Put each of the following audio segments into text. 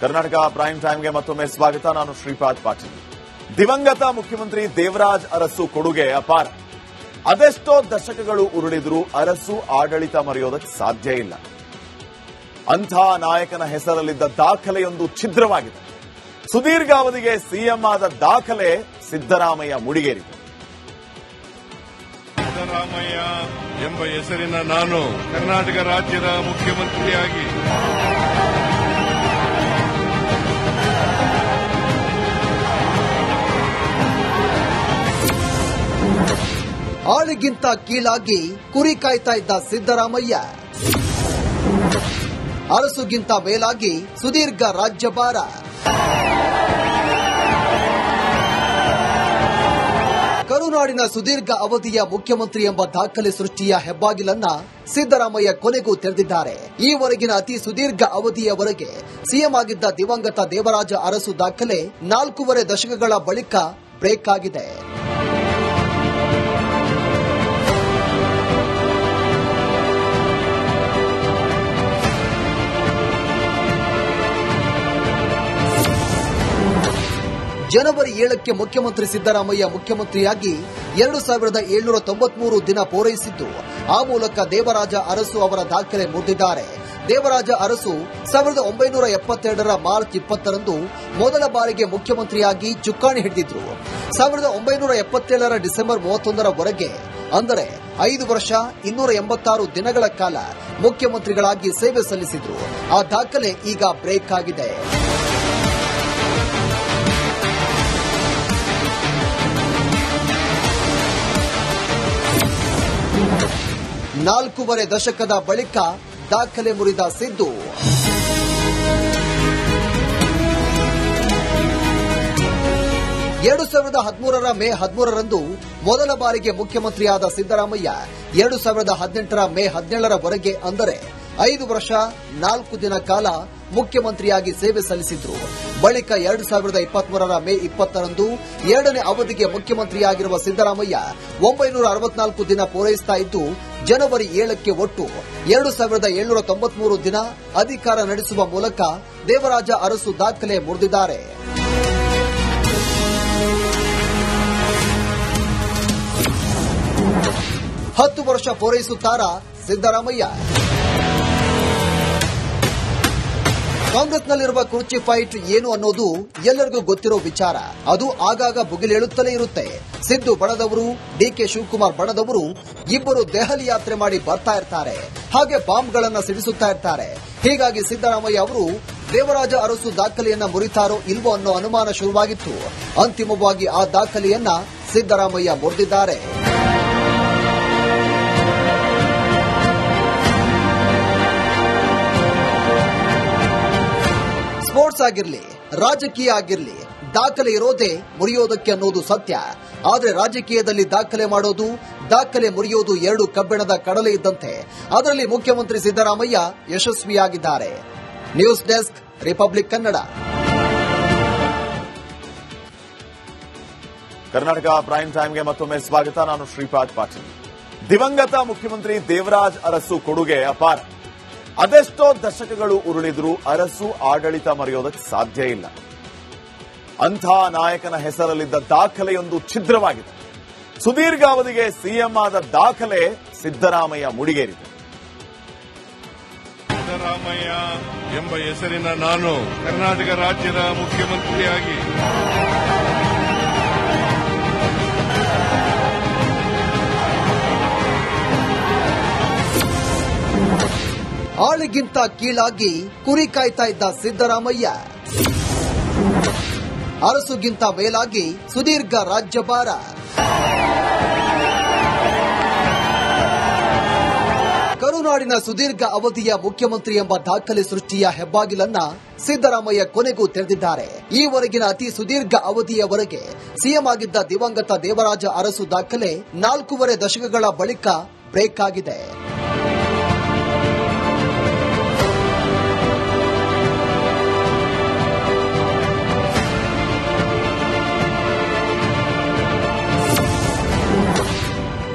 Karnataka prime ಟೈಮ್ಗೆ ಮತ್ತೊಮ್ಮೆ ಸ್ವಾಗತ. ನಾನು ಶ್ರೀಪಾದ್ ಪಾಟೀಲ್. ದಿವಂಗತ ಮುಖ್ಯಮಂತ್ರಿ ದೇವರಾಜ್ ಅರಸು ಕೊಡುಗೆ ಅಪಾರ. ಅದೆಷ್ಟೋ ದಶಕಗಳು ಉರುಳಿದ್ರೂ ಅರಸು ಆಡಳಿತ ಮರೆಯೋದಕ್ಕೆ ಸಾಧ್ಯ ಇಲ್ಲ. ಅಂಥ ನಾಯಕನ ಹೆಸರಲ್ಲಿದ್ದ ದಾಖಲೆಯೊಂದು ಛಿದ್ರವಾಗಿದೆ. ಸುದೀರ್ಘ ಅವಧಿಗೆ ಸಿಎಂ ಆದ ದಾಖಲೆ ಸಿದ್ದರಾಮಯ್ಯ ಮುಡಿಗೇರಿದೆ. ಸಿದ್ದರಾಮಯ್ಯ ಎಂಬ ಹೆಸರಿನ ನಾನು ಕರ್ನಾಟಕ ರಾಜ್ಯದ ಮುಖ್ಯಮಂತ್ರಿಯಾಗಿ ಆಳಿಗಿಂತ ಕೀಳಾಗಿ ಕುರಿ ಕಾಯ್ತಾ ಇದ್ದ ಸಿದ್ದರಾಮಯ್ಯ, ಅರಸುಗಿಂತ ಮೇಲಾಗಿ ಸುದೀರ್ಘ ರಾಜ್ಯಭಾರ. ಕರುನಾಡಿನ ಸುದೀರ್ಘ ಅವಧಿಯ ಮುಖ್ಯಮಂತ್ರಿ ಎಂಬ ದಾಖಲೆ ಸೃಷ್ಟಿಯ ಹೆಬ್ಬಾಗಿಲನ್ನ ಸಿದ್ದರಾಮಯ್ಯ ಕೊನೆಗೂ ತೆರೆದಿದ್ದಾರೆ. ಈವರೆಗಿನ ಅತಿ ಸುದೀರ್ಘ ಅವಧಿಯವರೆಗೆ ಸಿಎಂ ಆಗಿದ್ದ ದಿವಂಗತ ದೇವರಾಜ ಅರಸು ದಾಖಲೆ 4.5 ದಶಕಗಳ ಬಳಿಕ ಬ್ರೇಕ್ ಆಗಿದೆ. ಜನವರಿ 7ಕ್ಕೆ ಮುಖ್ಯಮಂತ್ರಿ ಸಿದ್ದರಾಮಯ್ಯ ಮುಖ್ಯಮಂತ್ರಿಯಾಗಿ 2793 ದಿನ ಪೂರೈಸಿದ್ದು, ಆ ಮೂಲಕ ದೇವರಾಜ ಅರಸು ಅವರ ದಾಖಲೆ ಮುರಿದಿದ್ದಾರೆ. ದೇವರಾಜ ಅರಸು 1972ರ ಮಾರ್ಚ್ 20ರಂದು ಮೊದಲ ಬಾರಿಗೆ ಮುಖ್ಯಮಂತ್ರಿಯಾಗಿ ಚುಕ್ಕಾಣಿ ಹಿಡಿದಿದ್ರು. 1977ರ ಡಿಸೆಂಬರ್ 31ರವರೆಗೆ, ಅಂದರೆ 5 ವರ್ಷ 286 ದಿನಗಳ ಕಾಲ ಮುಖ್ಯಮಂತ್ರಿಗಳಾಗಿ ಸೇವೆ ಸಲ್ಲಿಸಿದ್ರು. ಆ ದಾಖಲೆ ಈಗ ಬ್ರೇಕ್ ಆಗಿದೆ. 4.5 ದಶಕದ ಬಳಿಕ ದಾಖಲೆ ಮುರಿದ ಸಿದ್ದು, ಎರಡು 2013ರ ಮೇ 13ರಂದು ಮೊದಲ ಬಾರಿಗೆ ಮುಖ್ಯಮಂತ್ರಿಯಾದ ಸಿದ್ದರಾಮಯ್ಯ 2018ರ ಮೇ 17ರವರೆಗೆ, ಅಂದರೆ 5 ವರ್ಷ 4 ದಿನ ಕಾಲ ಮುಖ್ಯಮಂತ್ರಿಯಾಗಿ ಸೇವೆ ಸಲ್ಲಿಸಿದ್ರು. ಬಳಿಕ 2023ರ ಮೇ 20ರಂದು 2ನೇ ಅವಧಿಗೆ ಮುಖ್ಯಮಂತ್ರಿಯಾಗಿರುವ ಸಿದ್ದರಾಮಯ್ಯ 964 ದಿನ ಪೂರೈಸ್ತಾ ಇದ್ದು, ಜನವರಿ 7ಕ್ಕೆ ಒಟ್ಟು 2793 ದಿನ ಅಧಿಕಾರ ನಡೆಸುವ ಮೂಲಕ ದೇವರಾಜ ಅರಸು ದಾಖಲೆ ಮುರಿದಿದ್ದಾರೆ. ಹತ್ತು ವರ್ಷ ಪೂರೈಸುತ್ತಾರಾ ಸಿದ್ದರಾಮಯ್ಯ? ಕಾಂಗ್ರೆಸ್ನಲ್ಲಿರುವ ಕುರ್ಚಿ ಫೈಟ್ ಏನು ಅನ್ನೋದು ಎಲ್ಲರಿಗೂ ಗೊತ್ತಿರೋ ವಿಚಾರ. ಅದು ಆಗಾಗ ಭುಗಿಲೇಳುತ್ತಲೇ ಇರುತ್ತೆ. ಸಿದ್ದು ಬಣದವರು, ಡಿಕೆ ಶಿವಕುಮಾರ್ ಬಣದವರು ಇಬ್ಬರು ದೆಹಲಿ ಯಾತ್ರೆ ಮಾಡಿ ಬರ್ತಾ ಇರ್ತಾರೆ. ಹಾಗೆ ಬಾಂಬ್ಗಳನ್ನ ಸಿಡಿಸುತ್ತಾ ಇರ್ತಾರೆ. ಹೀಗಾಗಿ ಸಿದ್ದರಾಮಯ್ಯ ಅವರು ದೇವರಾಜ ಅರಸು ದಾಖಲೆಯನ್ನ ಮುರಿತಾರೋ ಇಲ್ವೋ ಅನ್ನೋ ಅನುಮಾನ ಶುರುವಾಗಿತ್ತು. ಅಂತಿಮವಾಗಿ ಆ ದಾಖಲೆಯನ್ನ ಸಿದ್ದರಾಮಯ್ಯ ಮುರಿದಿದ್ದಾರೆ. ಸ್ಪೋರ್ಟ್ಸ್ ಆಗಿರ್ಲಿ, ರಾಜಕೀಯ ಆಗಿರ್ಲಿ, ದಾಖಲೆ ಇರೋದೇ ಮುರಿಯೋದಕ್ಕೆ ಅನ್ನೋದು ಸತ್ಯ. ಆದರೆ ರಾಜಕೀಯದಲ್ಲಿ ದಾಖಲೆ ಮಾಡೋದು, ದಾಖಲೆ ಮುರಿಯೋದು ಎರಡು ಕಬ್ಬಿಣದ ಕಡಲೆ ಇದ್ದಂತೆ. ಅದರಲ್ಲಿ ಮುಖ್ಯಮಂತ್ರಿ ಸಿದ್ದರಾಮಯ್ಯ ಯಶಸ್ವಿಯಾಗಿದ್ದಾರೆ. News desk, republic Kannada. Karnataka prime ಟೈಮ್ಗೆ ಮತ್ತೊಮ್ಮೆ ಸ್ವಾಗತ. ನಾನು ಶ್ರೀಪಾದ್ ಪಾಟೀಲ್. ದಿವಂಗತ ಮುಖ್ಯಮಂತ್ರಿ ದೇವರಾಜ್ ಅರಸು ಕೊಡುಗೆ ಅಪಾರ. ಅದೆಷ್ಟೋ ದಶಕಗಳು ಉರುಳಿದ್ರೂ ಅರಸು ಆಡಳಿತ ಮರೆಯೋದಕ್ಕೆ ಸಾಧ್ಯ ಇಲ್ಲ. ಅಂಥ ನಾಯಕನ ಹೆಸರಲ್ಲಿದ್ದ ದಾಖಲೆಯೊಂದು ಛಿದ್ರವಾಗಿದೆ. ಸುದೀರ್ಘ ಅವಧಿಗೆ ಸಿಎಂ ಆದ ದಾಖಲೆ ಸಿದ್ದರಾಮಯ್ಯ ಮುಡಿಗೇರಿದೆ. ಸಿದ್ದರಾಮಯ್ಯ ಎಂಬ ಹೆಸರಿನ ನಾನು ಕರ್ನಾಟಕ ರಾಜ್ಯದ ಮುಖ್ಯಮಂತ್ರಿಯಾಗಿ ಆಳಿಗಿಂತ ಕೀಳಾಗಿ ಕುರಿ ಕಾಯ್ತಾ ಇದ್ದ ಸಿದ್ದರಾಮಯ್ಯ, ಅರಸುಗಿಂತ ಮೇಲಾಗಿ ಸುದೀರ್ಘ ರಾಜ್ಯಭಾರ. ಕರುನಾಡಿನ ಸುದೀರ್ಘ ಅವಧಿಯ ಮುಖ್ಯಮಂತ್ರಿ ಎಂಬ ದಾಖಲೆ ಸೃಷ್ಟಿಯ ಹೆಬ್ಬಾಗಿಲನ್ನ ಸಿದ್ದರಾಮಯ್ಯ ಕೊನೆಗೂ ತೆರೆದಿದ್ದಾರೆ. ಈವರೆಗಿನ ಅತಿ ಸುದೀರ್ಘ ಅವಧಿಯವರೆಗೆ ಸಿಎಂ ಆಗಿದ್ದ ದಿವಂಗತ ದೇವರಾಜ ಅರಸು ದಾಖಲೆ 4.5 ದಶಕಗಳ ಬಳಿಕ ಬ್ರೇಕ್ ಆಗಿದೆ.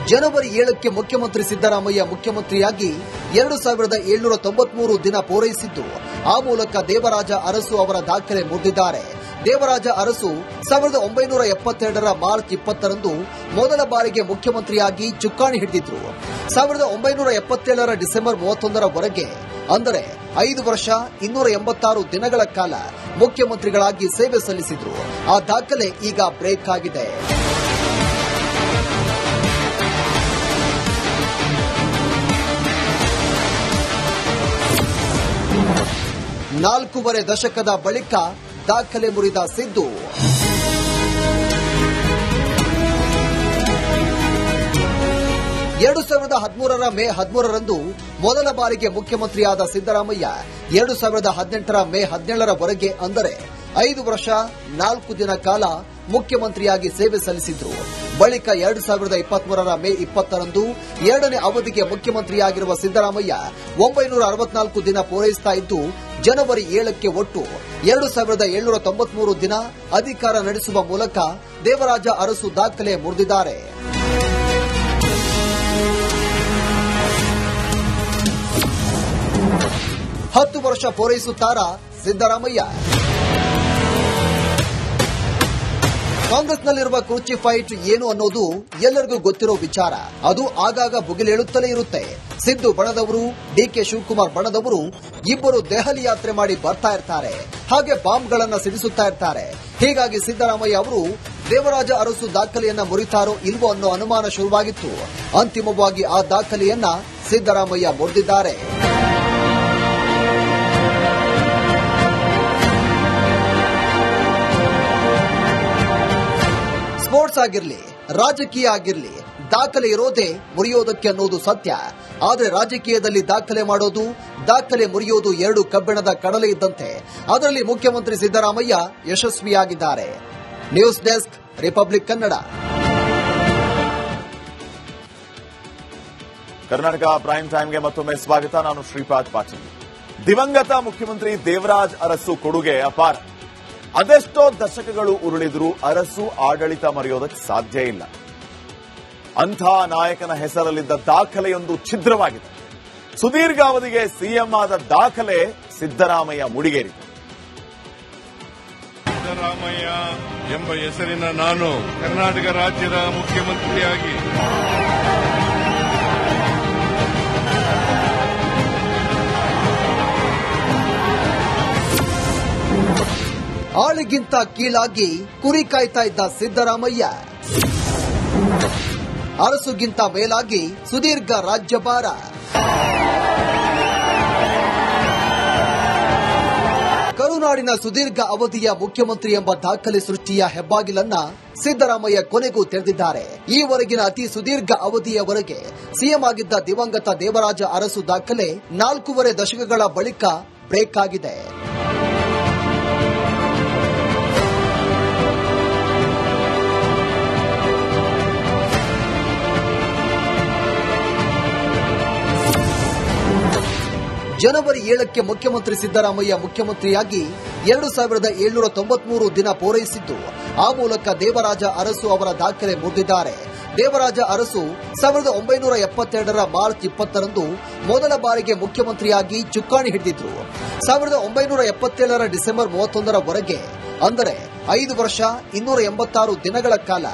ಜನವರಿ 7ಕ್ಕೆ ಮುಖ್ಯಮಂತ್ರಿ ಸಿದ್ದರಾಮಯ್ಯ ಮುಖ್ಯಮಂತ್ರಿಯಾಗಿ 2793 ದಿನ ಪೂರೈಸಿದ್ದು, ಆ ಮೂಲಕ ದೇವರಾಜ ಅರಸು ಅವರ ದಾಖಲೆ ಮುರಿದಿದ್ದಾರೆ. ದೇವರಾಜ ಅರಸು 1972ರ ಮಾರ್ಚ್ 20ರಂದು ಮೊದಲ ಬಾರಿಗೆ ಮುಖ್ಯಮಂತ್ರಿಯಾಗಿ ಚುಕ್ಕಾಣಿ ಹಿಡಿದಿದ್ರು. 1977ರ ಡಿಸೆಂಬರ್ 31ರವರೆಗೆ, ಅಂದರೆ 5 ವರ್ಷ 286 ದಿನಗಳ ಕಾಲ ಮುಖ್ಯಮಂತ್ರಿಗಳಾಗಿ ಸೇವೆ ಸಲ್ಲಿಸಿದ್ರು. ಆ ದಾಖಲೆ ಈಗ ಬ್ರೇಕ್ ಆಗಿದೆ. 4.5 ದಶಕದ ಬಳಿಕ ದಾಖಲೆ ಮುರಿದ ಸಿದ್ದು. ಎರಡು 2013ರ ಮೇ 13ರಂದು ಮೊದಲ ಬಾರಿಗೆ ಮುಖ್ಯಮಂತ್ರಿಯಾದ ಸಿದ್ದರಾಮಯ್ಯ 2018ರ ಮೇ 17ರವರೆಗೆ, ಅಂದರೆ 5 ವರ್ಷ 4 ದಿನ ಕಾಲ ಮುಖ್ಯಮಂತ್ರಿಯಾಗಿ ಸೇವೆ ಸಲ್ಲಿಸಿದ್ರು. ಬಳಿಕ 2023ರ ಮೇ 20ರಂದು 2ನೇ ಅವಧಿಗೆ ಮುಖ್ಯಮಂತ್ರಿಯಾಗಿರುವ ಸಿದ್ದರಾಮಯ್ಯ 964 ದಿನ ಪೂರೈಸ್ತಾ ಇದ್ದು, ಜನವರಿ 7ಕ್ಕೆ ಒಟ್ಟು 2793 ದಿನ ಅಧಿಕಾರ ನಡೆಸುವ ಮೂಲಕ ದೇವರಾಜ ಅರಸು ದಾಖಲೆ ಮುರಿದಿದ್ದಾರೆ. ಹತ್ತು ವರ್ಷ ಪೂರೈಸುತ್ತಾರಾ ಸಿದ್ದರಾಮಯ್ಯ? ಕಾಂಗ್ರೆಸ್ನಲ್ಲಿರುವ ಕುರ್ಚಿ ಫೈಟ್ ಏನು ಅನ್ನೋದು ಎಲ್ಲರಿಗೂ ಗೊತ್ತಿರೋ ವಿಚಾರ. ಅದು ಆಗಾಗ ಭುಗಿಲೇಳುತ್ತಲೇ ಇರುತ್ತೆ. ಸಿದ್ದು ಬಣದವರು, ಡಿಕೆ ಶಿವಕುಮಾರ್ ಬಣದವರು ಇಬ್ಬರು ದೆಹಲಿ ಯಾತ್ರೆ ಮಾಡಿ ಬರ್ತಾ ಇರ್ತಾರೆ. ಹಾಗೆ ಬಾಂಬ್ಗಳನ್ನ ಸಿಡಿಸುತ್ತಾ ಇರ್ತಾರೆ. ಹೀಗಾಗಿ ಸಿದ್ದರಾಮಯ್ಯ ಅವರು ದೇವರಾಜ ಅರಸು ದಾಖಲೆಯನ್ನ ಮುರಿತಾರೋ ಇಲ್ವೋ ಅನ್ನೋ ಅನುಮಾನ ಶುರುವಾಗಿತ್ತು. ಅಂತಿಮವಾಗಿ ಆ ದಾಖಲೆಯನ್ನ ಸಿದ್ದರಾಮಯ್ಯ ಮುರಿದಿದ್ದಾರೆ. ಸ್ಪೋರ್ಟ್ಸ್ ಆಗಿರ್ಲಿ, ರಾಜಕೀಯ ಆಗಿರ್ಲಿ, ದಾಖಲೆ ಇರೋದೇ ಮುರಿಯೋದಕ್ಕೆ ಅನ್ನೋದು ಸತ್ಯ. ಆದರೆ ರಾಜಕೀಯದಲ್ಲಿ ದಾಖಲೆ ಮಾಡೋದು, ದಾಖಲೆ ಮುರಿಯೋದು ಎರಡು ಕಬ್ಬಿಣದ ಕಡಲೆ ಇದ್ದಂತೆ. ಅದರಲ್ಲಿ ಮುಖ್ಯಮಂತ್ರಿ ಸಿದ್ದರಾಮಯ್ಯ ಯಶಸ್ವಿಯಾಗಿದ್ದಾರೆ. News desk, republic Kannada. Karnataka prime ಟೈಮ್ಗೆ ಮತ್ತೊಮ್ಮೆ ಸ್ವಾಗತ. ನಾನು ಶ್ರೀಪಾದ್ ಪಾಟೀಲ್. ದಿವಂಗತ ಮುಖ್ಯಮಂತ್ರಿ ದೇವರಾಜ್ ಅರಸು ಕೊಡುಗೆ ಅಪಾರ. ಅದೆಷ್ಟೋ ದಶಕಗಳು ಉರುಳಿದ್ರೂ ಅರಸು ಆಡಳಿತ ಮರೆಯೋದಕ್ಕೆ ಸಾಧ್ಯ ಇಲ್ಲ. ಅಂಥ ನಾಯಕನ ಹೆಸರಲ್ಲಿದ್ದ ದಾಖಲೆಯೊಂದು ಛಿದ್ರವಾಗಿದೆ. ಸುದೀರ್ಘ ಅವಧಿಗೆ ಸಿಎಂ ಆದ ದಾಖಲೆ ಸಿದ್ದರಾಮಯ್ಯ ಮುಡಿಗೇರಿದೆ. ಸಿದ್ದರಾಮಯ್ಯ ಎಂಬ ಹೆಸರಿನ ನಾನು ಕರ್ನಾಟಕ ರಾಜ್ಯದ ಮುಖ್ಯಮಂತ್ರಿಯಾಗಿ ಆಳಿಗಿಂತ ಕೀಳಾಗಿ ಕುರಿ ಕಾಯ್ತಾ ಇದ್ದ ಸಿದ್ದರಾಮಯ್ಯ, ಅರಸುಗಿಂತ ಮೇಲಾಗಿ ಸುದೀರ್ಘ ರಾಜ್ಯಭಾರ. ಕರುನಾಡಿನ ಸುದೀರ್ಘ ಅವಧಿಯ ಮುಖ್ಯಮಂತ್ರಿ ಎಂಬ ದಾಖಲೆ ಸೃಷ್ಟಿಯ ಹೆಬ್ಬಾಗಿಲನ್ನ ಸಿದ್ದರಾಮಯ್ಯ ಕೊನೆಗೂ ತೆರೆದಿದ್ದಾರೆ. ಈವರೆಗಿನ ಅತಿ ಸುದೀರ್ಘ ಅವಧಿಯವರೆಗೆ ಸಿಎಂ ಆಗಿದ್ದ ದಿವಂಗತ ದೇವರಾಜ ಅರಸು ದಾಖಲೆ 4.5 ದಶಕಗಳ ಬಳಿಕ ಬ್ರೇಕ್ ಆಗಿದೆ. ಜನವರಿ 7ಕ್ಕೆ ಮುಖ್ಯಮಂತ್ರಿ ಸಿದ್ದರಾಮಯ್ಯ ಮುಖ್ಯಮಂತ್ರಿಯಾಗಿ 2793 ದಿನ ಪೂರೈಸಿದ್ದು, ಆ ಮೂಲಕ ದೇವರಾಜ ಅರಸು ಅವರ ದಾಖಲೆ ಮುರಿದಿದ್ದಾರೆ. ದೇವರಾಜ ಅರಸು 1972ರ ಮಾರ್ಚ್ 20ರಂದು ಮೊದಲ ಬಾರಿಗೆ ಮುಖ್ಯಮಂತ್ರಿಯಾಗಿ ಚುಕ್ಕಾಣಿ ಹಿಡಿದಿದ್ರು. 1977ರ ಡಿಸೆಂಬರ್ 31ರವರೆಗೆ, ಅಂದರೆ 5 ವರ್ಷ 286 ದಿನಗಳ ಕಾಲ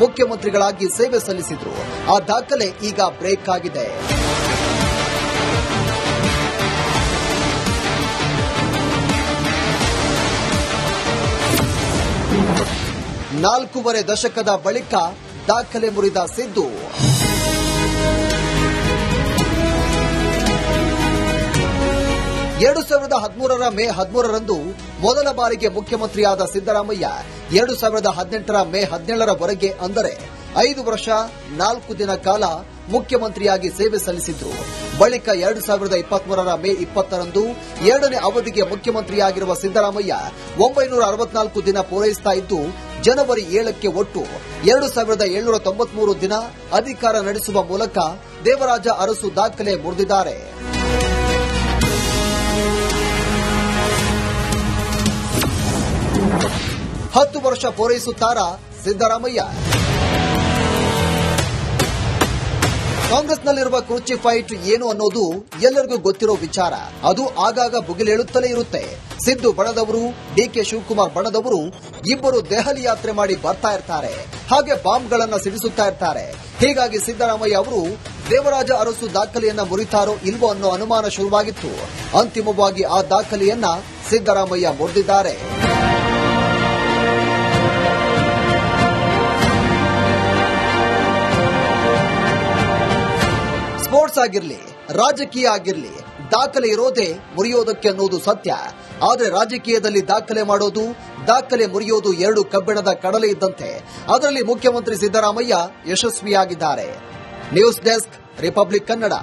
ಮುಖ್ಯಮಂತ್ರಿಗಳಾಗಿ ಸೇವೆ ಸಲ್ಲಿಸಿದ್ರು. ಆ ದಾಖಲೆ ಈಗ ಬ್ರೇಕ್ ಆಗಿದೆ. ನಾಲ್ಕೂವರೆ ದಶಕದ ಬಳಿಕ ದಾಖಲೆ ಮುರಿದ ಸಿದ್ದು. ಎರಡು 2013ರ ಮೇ 13ರಂದು ಮೊದಲ ಬಾರಿಗೆ ಮುಖ್ಯಮಂತ್ರಿಯಾದ ಸಿದ್ದರಾಮಯ್ಯ 2018ರ ಮೇ 17ರವರೆಗೆ, ಅಂದರೆ 5 ವರ್ಷ 4 ದಿನ ಕಾಲ ಮುಖ್ಯಮಂತ್ರಿಯಾಗಿ ಸೇವೆ ಸಲ್ಲಿಸಿದ್ರು. ಬಳಿಕ 2023ರ ಮೇ 20ರಂದು 2ನೇ ಅವಧಿಗೆ ಮುಖ್ಯಮಂತ್ರಿಯಾಗಿರುವ ಸಿದ್ದರಾಮಯ್ಯ 964 ದಿನ ಪೂರೈಸ್ತಾ ಇದ್ದು, ಜನವರಿ 7ಕ್ಕೆ ಒಟ್ಟು 2793 ದಿನ ಅಧಿಕಾರ ನಡೆಸುವ ಮೂಲಕ ದೇವರಾಜ ಅರಸು ದಾಖಲೆ ಮುರಿದಿದ್ದಾರೆ. ಹತ್ತು ವರ್ಷ ಪೂರೈಸುತ್ತಾರಾ ಸಿದ್ದರಾಮಯ್ಯ? ಕಾಂಗ್ರೆಸ್ನಲ್ಲಿರುವ ಕುರ್ಚಿ ಫೈಟ್ ಏನು ಅನ್ನೋದು ಎಲ್ಲರಿಗೂ ಗೊತ್ತಿರೋ ವಿಚಾರ. ಅದು ಆಗಾಗ ಭುಗಿಲೇಳುತ್ತಲೇ ಇರುತ್ತೆ. ಸಿದ್ದು ಬಣದವರು, ಡಿಕೆ ಶಿವಕುಮಾರ್ ಬಣದವರು ಇಬ್ಬರು ದೆಹಲಿ ಯಾತ್ರೆ ಮಾಡಿ ಬರ್ತಾ ಇರ್ತಾರೆ. ಹಾಗೆ ಬಾಂಬ್ಗಳನ್ನ ಸಿಡಿಸುತ್ತಾ ಇರ್ತಾರೆ. ಹೀಗಾಗಿ ಸಿದ್ದರಾಮಯ್ಯ ಅವರು ದೇವರಾಜ ಅರಸು ದಾಖಲೆಯನ್ನ ಮುರಿತಾರೋ ಇಲ್ವೋ ಅನ್ನೋ ಅನುಮಾನ ಶುರುವಾಗಿತ್ತು. ಅಂತಿಮವಾಗಿ ಆ ದಾಖಲೆಯನ್ನ ಸಿದ್ದರಾಮಯ್ಯ ಮುರಿದಿದ್ದಾರೆ. ಸ್ಪೋರ್ಟ್ಸ್ ಆಗಿರ್ಲಿ, ರಾಜಕೀಯ ಆಗಿರ್ಲಿ, ದಾಖಲೆ ಇರೋದೇ ಮುರಿಯೋದಕ್ಕೆ ಅನ್ನೋದು ಸತ್ಯ. ಆದರೆ ರಾಜಕೀಯದಲ್ಲಿ ದಾಖಲೆ ಮಾಡೋದು, ದಾಖಲೆ ಮುರಿಯೋದು ಎರಡು ಕಬ್ಬಿಣದ ಕಡಲೆ ಇದ್ದಂತೆ. ಅದರಲ್ಲಿ ಮುಖ್ಯಮಂತ್ರಿ ಸಿದ್ದರಾಮಯ್ಯ ಯಶಸ್ವಿಯಾಗಿದ್ದಾರೆ. News desk, republic Kannada.